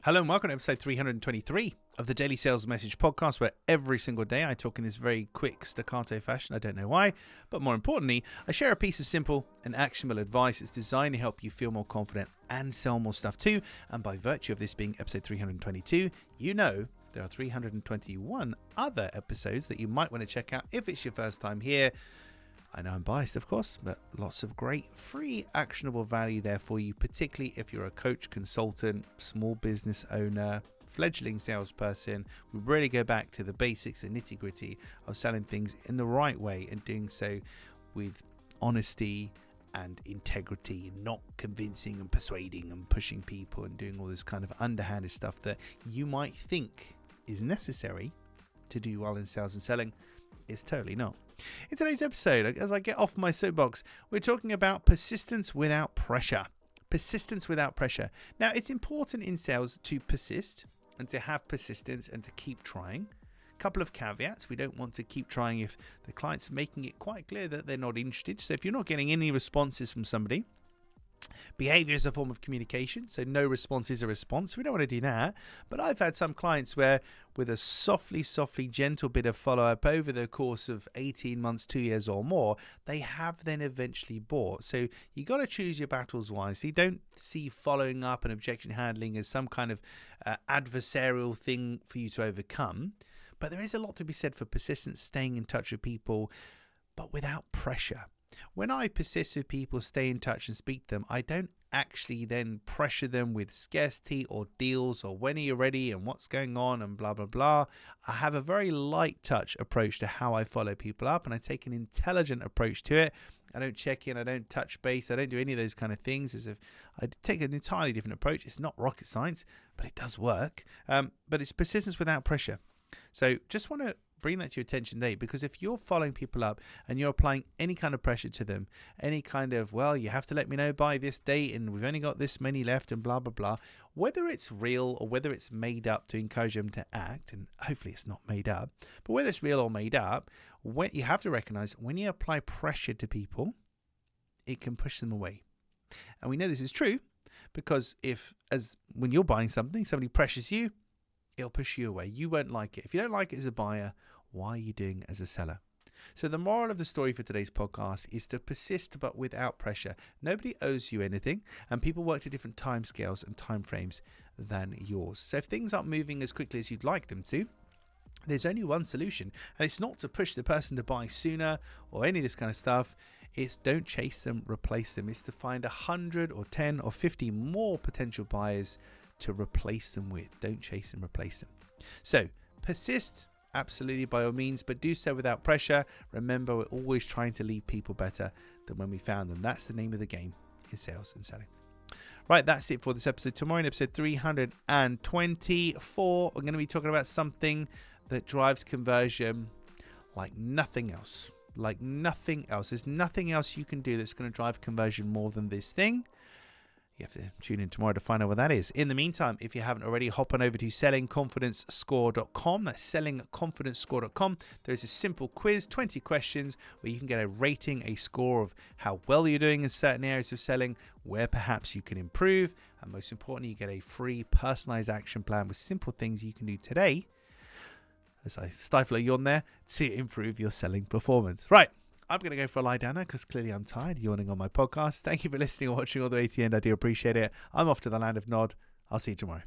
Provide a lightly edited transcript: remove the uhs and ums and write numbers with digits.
Hello and welcome to episode 323 of the Daily Sales Message podcast, where every single day I talk in this very quick staccato fashion. I don't know why, but more importantly, I share a piece of simple and actionable advice that's designed to help you feel more confident and sell more stuff too. And by virtue of this being episode 322, you know there are 321 other episodes that you might want to check out if it's your first time here. I know I'm biased, of course, but lots of great free actionable value there for you, particularly if you're a coach, consultant, small business owner, fledgling salesperson. We really go back to the basics and nitty gritty of selling things in the right way and doing so with honesty and integrity, not convincing and persuading and pushing people and doing all this kind of underhanded stuff that you might think is necessary to do well in sales and selling. It's totally not. In today's episode, as I get off my soapbox, we're talking about persistence without pressure. Persistence without pressure. Now, it's important in sales to persist and to have persistence and to keep trying. A couple of caveats. We don't want to keep trying if the client's making it quite clear that they're not interested. So if you're not getting any responses from somebody, behavior is a form of communication, so no response is a response. We don't want to do that. But I've had some clients where with a softly, gentle bit of follow-up over the course of 18 months, 2 years or more, they have then eventually bought. So you got to choose your battles wisely. Don't see following up and objection handling as some kind of adversarial thing for you to overcome. But there is a lot to be said for persistence, staying in touch with people, but without pressure. When I persist with people, stay in touch and speak to them, I don't actually then pressure them with scarcity or deals or when are you ready and what's going on and blah, blah, blah. I have a very light touch approach to how I follow people up, and I take an intelligent approach to it. I don't check in, I don't touch base, I don't do any of those kind of things. As if I take an entirely different approach. It's not rocket science, but it does work. But it's persistence without pressure. So just want to bring that to your attention today, because if you're following people up and you're applying any kind of pressure to them, any kind of, well, you have to let me know by this date and we've only got this many left and blah, blah, blah, whether it's real or whether it's made up to encourage them to act, and hopefully it's not made up, but whether it's real or made up, when you have to recognize when you apply pressure to people, it can push them away. And we know this is true because when you're buying something, somebody pressures you, it'll push you away. You won't like it. If you don't like it as a buyer, why are you doing it as a seller? So the moral of the story for today's podcast is to persist, but without pressure. Nobody owes you anything, and people work to different timescales and timeframes than yours. So if things aren't moving as quickly as you'd like them to, there's only one solution, and it's not to push the person to buy sooner or any of this kind of stuff. It's don't chase them, replace them. It's to find 100 or 10 or 50 more potential buyers to replace them with. Don't chase them, replace them. So persist, absolutely, by all means, but do so without pressure. Remember, we're always trying to leave people better than when we found them. That's the name of the game in sales and selling. Right, that's it for this episode. Tomorrow in episode 324, we're going to be talking about something that drives conversion like nothing else. Like nothing else. There's nothing else you can do that's going to drive conversion more than this thing. You have to tune in tomorrow to find out what that is. In the meantime, if you haven't already, hop on over to sellingconfidencescore.com. That's sellingconfidencescore.com. There's a simple quiz, 20 questions, where you can get a rating, a score of how well you're doing in certain areas of selling, where perhaps you can improve, and most importantly, you get a free personalized action plan with simple things you can do today, as I stifle a yawn there, to improve your selling performance. Right. I'm going to go for a lie down now because clearly I'm tired yawning on my podcast. Thank you for listening and watching all the way to the end. I do appreciate it. I'm off to the land of Nod. I'll see you tomorrow.